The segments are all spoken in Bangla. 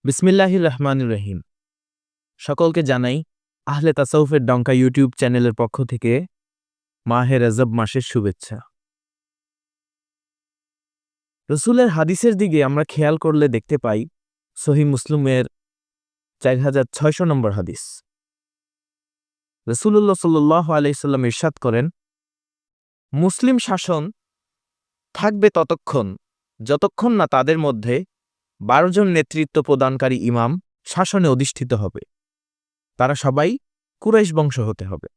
বিসমিল্লাহির রহমানির রহিম। সকলকে জানাই আহলে তাসাউফের ডঙ্কা ইউটিউব চ্যানেলের পক্ষ থেকে মাহে রজব মাসের শুভেচ্ছা। রসুলের হাদিসের দিকে আমরা খেয়াল করলে দেখতে পাই সহিহ মুসলিমের ৪,৬০০ নম্বর হাদিস। রাসূলুল্লাহ সাল্লাল্লাহু আলাইহি সাল্লাম ইরশাদ করেন, মুসলিম শাসন থাকবে ততক্ষণ যতক্ষণ না তাদের মধ্যে ১২ জন নেতৃত্ব প্রদানকারী ইমাম শাসনে অধিষ্ঠিত হবে। তারা সবাই কুরাইশ বংশ হতে হবে।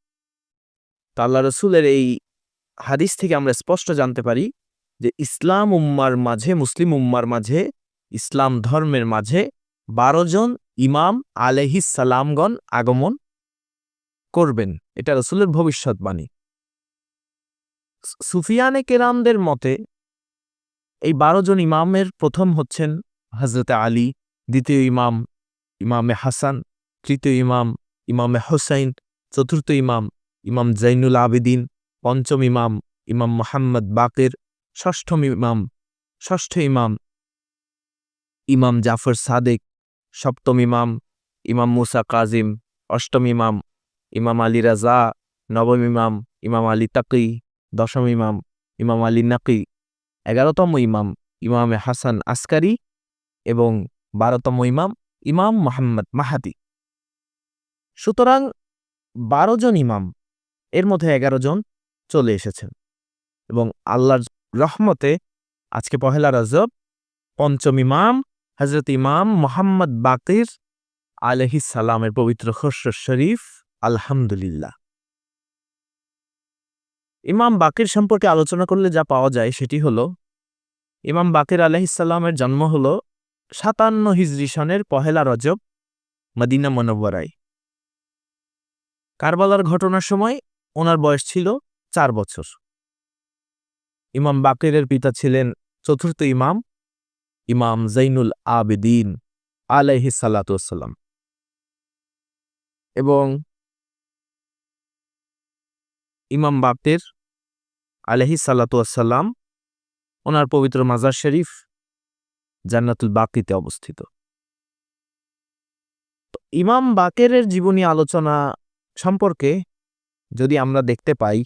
তা আল্লাহ রসুলের এই হাদিস থেকে আমরা স্পষ্ট জানতে পারি যে ইসলাম উম্মার মাঝে, মুসলিম উম্মার মাঝে, ইসলাম ধর্মের মাঝে ১২ জন ইমাম আলাইহিস সালামগণ আগমন করবেন। এটা রসুলের ভবিষ্যৎবাণী। সুফিয়ানে কেরামদের মতে এই ১২ জন ইমামের প্রথম হচ্ছেন হযরত আলী, দ্বিতীয় ইমাম ইমামে হাসান, তৃতীয় ইমাম ইমামে হুসাইন, চতুর্থ ইমাম ইমাম জাইনুল আবেদিন, পঞ্চম ইমাম ইমাম মুহাম্মদ বাকের, ষষ্ঠ ইমাম ইমাম জাফর সাদেক, সপ্তম ইমাম ইমাম মুসা কাজিম, অষ্টম ইমাম ইমাম আলী রাজা, নবম ইমাম ইমাম আলী তাকি, দশম ইমাম ইমাম আলী নাকি, ১১তম ইমাম ইমামে হাসান আসকারি এবং ১২তম ইমাম ইমাম মুহাম্মদ মাহাদি। সুতরাং ১২ জন ইমাম, এর মধ্যে ১১ জন চলে এসেছেন এবং আল্লাহর রহমতে আজকে পহেলা রজব পঞ্চম ইমাম হযরত ইমাম মুহাম্মদ বাকির আলাইহিস সালামের পবিত্র খসর শরীফ, আলহামদুলিল্লাহ। ইমাম বাকির সম্পর্কে আলোচনা করলে যা পাওয়া যায় সেটি হলো, ইমাম বাকির আলাইহিস সালামের জন্ম হলো ৫৭ হিজরি সনের পহেলা রজব মদিনা মুনাওয়ারায়। কারবালার ঘটনার সময় ওনার বয়স ছিল ৪ বছর। ইমাম বাকিরের পিতা ছিলেন চতুর্থ ইমাম ইমাম জাইনুল আবেদিন আলাইহিস সালাতু ওয়াসসালাম এবং ইমাম বাকির আলাইহিস সালাতু ওয়াসসালাম ওনার পবিত্র মাজার শরীফ জান্নাতুল বাকিতে অবস্থিত। তো ইমাম বাকিরের জীবনী আলোচনা সম্পর্কে যদি আমরা দেখতে পাই,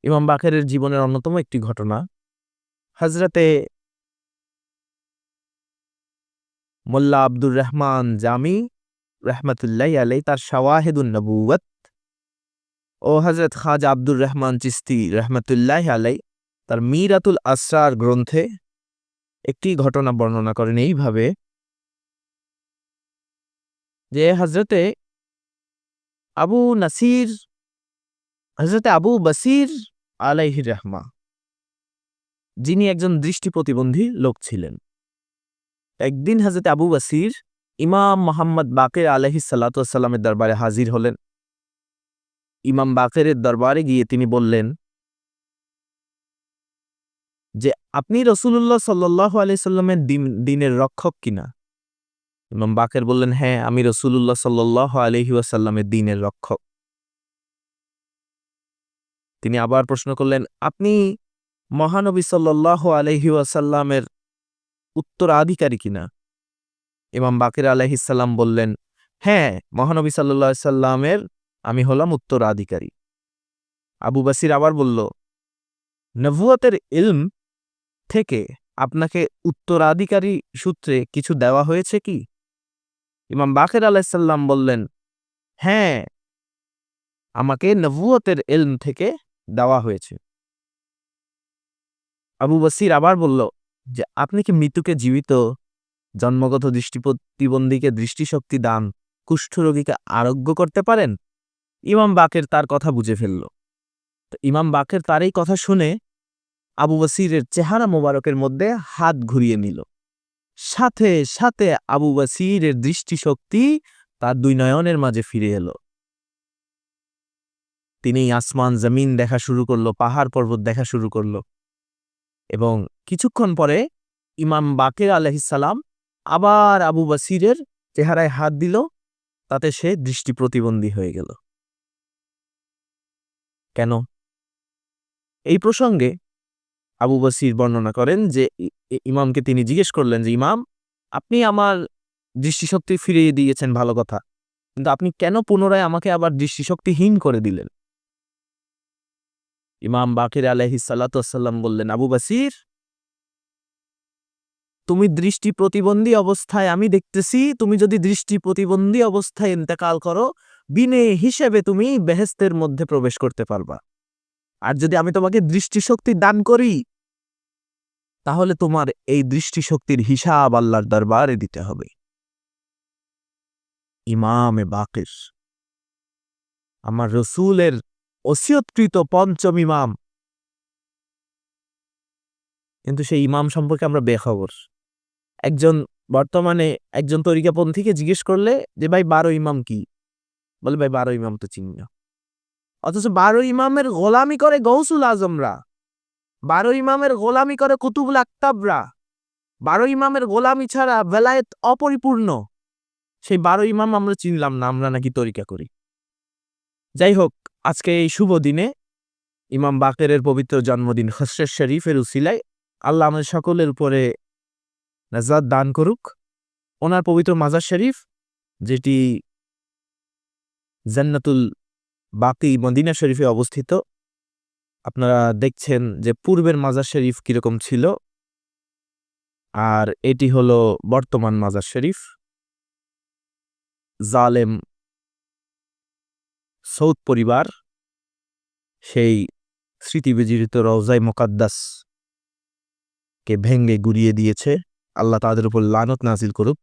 ইমাম বাকিরের জীবনের অন্যতম একটি ঘটনা, হযরতে মোল্লা আব্দুর রহমান জামি রহমাতুল্লাহি আলাইহি তার শাওয়াহিদুন নবুওয়াত ও হযরত খাজা আব্দুর রহমান চিশতি রহমাতুল্লাহি আলাইহি তার মীরাতুল আসরার গ্রন্থে একটি ঘটনা বর্ণনা করেন এইভাবে যে হযরতে আবু বসির আলাইহির রহমা, যিনি একজন দৃষ্টি প্রতিবন্ধী লোক ছিলেন, একদিন হযরত আবু বসির ইমাম মুহাম্মদ বাকির আলাইহিস সালাতু ওয়াসসালামের দরবারে হাজির হলেন। ইমাম বাকিরের দরবারে গিয়ে তিনি বললেন যে, আপনি রাসূলুল্লাহ সাল্লাল্লাহু আলাইহি সাল্লামের দ্বীনের রক্ষক কিনা? ইমাম বাকির বললেন, হ্যাঁ, আমি রাসূলুল্লাহ সাল্লাল্লাহু আলাইহি ওয়াসাল্লামের দ্বীনের রক্ষক। তিনি আবার প্রশ্ন করলেন, আপনি মহানবী সাল্লাল্লাহু আলাইহি ওয়াসাল্লামের উত্তরাধিকারী কিনা? ইমাম বাকির আলাইহিস সালাম বললেন, হ্যাঁ, মহানবী সাল্লাল্লাহু আলাইহি সাল্লামের আমি হলাম উত্তরাধিকারী। আবু বসির আবার বলল, নবুয়তের ইলম থেকে আপনাকে উত্তরাধিকারী সূত্রে কিছু দেওয়া হয়েছে কি? ইমাম বাকির আলাইহিস সালাম বললেন, হ্যাঁ, আমাকে নবুয়তের ইলম থেকে দেওয়া হয়েছে। আবু বসির আবার বলল যে, আপনি কি মৃত্যুকে জীবিত, জন্মগত দৃষ্টি প্রতিবন্ধীকে দৃষ্টিশক্তি দান, কুষ্ঠরোগীকে আরোগ্য করতে পারেন? ইমাম বাকির তার কথা বুঝে ফেলল। তো ইমাম বাকির তার এই কথা শুনে আবু বসিরের চেহারা মোবারকের মধ্যে হাত ঘুরিয়ে নিল। সাথে সাথে আবু বসিরের দৃষ্টিশক্তি তার দুই নয়নের মাঝে ফিরে এলো। তিনি আসমান জমিন দেখা শুরু করলো, পাহাড় পর্বত দেখা শুরু করলো এবং কিছুক্ষণ পরে ইমাম বাকির আলাইহিস সালাম আবার আবু বসিরের চেহারায় হাত দিল, তাতে সে দৃষ্টি প্রতিবন্ধী হয়ে গেল। কেন? এই প্রসঙ্গে আবু বসির বর্ণনা করেন যে ইমামকে তিনি জিজ্ঞেস করলেন যে ইমাম, আপনি আমার দৃষ্টিশক্তি ফিরিয়ে দিয়েছেন ভালো কথা, কিন্তু আপনি কেন পুনরায় আমাকে আবার দৃষ্টিশক্তিহীন করে দিলেন? ইমাম বাকির আলাইহিস সালাতু ওয়াসসালাম বললেন, আবু বসির, তুমি দৃষ্টি প্রতিবন্ধী অবস্থায় আমি দেখতেছি, তুমি যদি দৃষ্টি প্রতিবন্ধী অবস্থায় ইন্তেকাল করো, বিনে হিসেবে তুমি বেহেশতের মধ্যে প্রবেশ করতে পারবা। আর যদি আমি তোমাকে দৃষ্টিশক্তি দান করি, তাহলে তোমার এই দৃষ্টিশক্তির হিসাব আল্লাহর দরবারে দিতে হবে। ইমামে বাকির, আমার রসূলের ওসিয়তকৃত পঞ্চম ইমাম, কিন্তু সেই ইমাম সম্পর্কে আমরা বেখবর। বর্তমানে একজন তরিকাপন্থীকে জিজ্ঞেস করলে যে ভাই 12 ইমাম কি, বলে ভাই 12 ইমাম তো চিনি না। অথচ 12 ইমামের গোলামি করে গৌসুল আজমরা, 12 ইমামের গোলামি করে কুতুবুল আকতাবরা, 12 ইমামের গোলামি ছাড়া বেলায়েত অপরিপূর্ণ। সেই 12 ইমাম আমরা চিনলাম না, আমরা নাকি তরিকা করি। যাই হোক, আজকে এই শুভ দিনে ইমাম বাকেরের পবিত্র জন্মদিন খসরে শরীফের উসিলায় আল্লাহ আমাদের সকলের উপরে নাজাত দান করুক। ওনার পবিত্র মাজার শরীফ, যেটি জান্নাতুল বাকি মদিনা শরীফে অবস্থিত, আপনারা দেখছেন যে পূর্বের মাজার শরীফ কিরকম ছিল, আর এটি হলো বর্তমান মাজার শরীফ। জালেম সৌদ পরিবার সেই স্মৃতিবিজড়িত রওজায়ে মুকাদ্দাস কে ভেঙ্গে গুড়িয়ে দিয়েছে। আল্লাহ তাদের উপর লানত নাজিল করুক।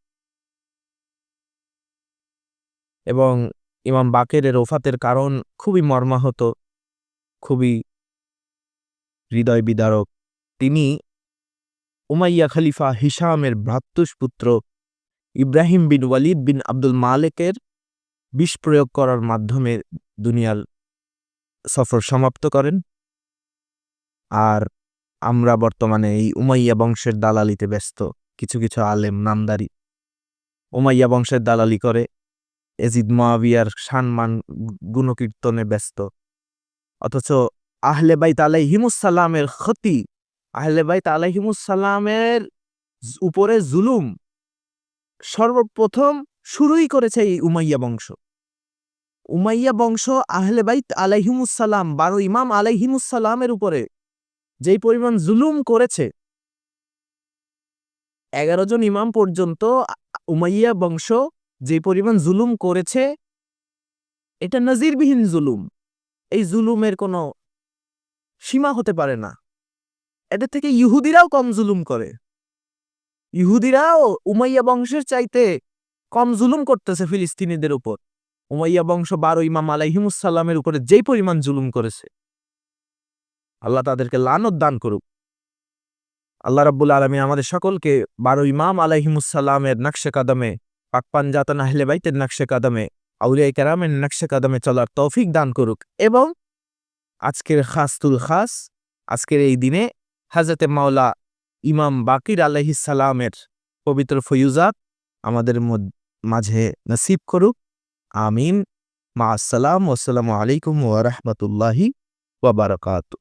এবং ইমাম বাকেরের ওফাতের কারণ খুবই মর্মাহত, খুবই হৃদয় বিদারক। তিনি উমাইয়া খলিফা হিশামের ভ্রাতুষ্পুত্র ইব্রাহিম বিন ওয়ালিদ বিন আব্দুল মালেকের বিষ প্রয়োগ করার মাধ্যমে দুনিয়ার সফর সমাপ্ত করেন। আর আমরা বর্তমানে এই উমাইয়া বংশের দালালিতে ব্যস্ত। কিছু কিছু আলেম নামদারি উমাইয়া বংশের দালালি করে, এজিদ মুআবিয়ার সম্মান গুণকীর্তনে ব্যস্ত। অথচ আহলে বাইত আলাইহিমুস সালামের ক্ষতি, আহলে বাইত আলাইহিমুস সালামের উপরে জুলুম সর্বপ্রথম শুরুই করেছে এই উমাইয়া বংশ। উমাইয়া বংশ আহলে বাইত আলাইহিমুস সালাম, 12 ইমাম আলাইহিমুস সালামের উপরে যেই পরিমাণ জুলুম করেছে, 11 জন ইমাম পর্যন্ত উমাইয়া বংশ যে পরিমাণ জুলুম করেছে, এটা নজিরবিহীন জুলুম। এই জুলুমের কোনো সীমা হতে পারে না। এটা থেকে ইহুদিরাও কম জুলুম করে। ইহুদিরাও উমাইয়া বংশের চাইতে কম জুলুম করতেছে ফিলিস্তিনিদের উপর। উমাইয়া বংশ 12 ইমাম আলাইহিমুস সালামের উপরে যেই পরিমাণ জুলুম করেছে, আল্লাহ তাদেরকে লানত দান করুক। আল্লাহ রাব্বুল আলামিন আমাদের সকলকে 12 ইমাম আলাইহিমুস সালামের নকশে কদমে, পাক পাঞ্জাতন আহলে বাইতের নকশে কদমে, আউলিয়ায়ে কেরামের নকশে কদমে চলার তৌফিক দান করুক। এবং আজকের খাসতুল খাস, আজকের এই দিনে হযরতে মাওলা ইমাম বাকির আলাইহিস সালামের পবিত্র ফয়ুজাত আমাদের মাঝে নসিব করুক। আমিন। মা আসসালাম। আসসালামু আলাইকুম ওয়া রাহমাতুল্লাহি ওয়া বারাকাতুহু।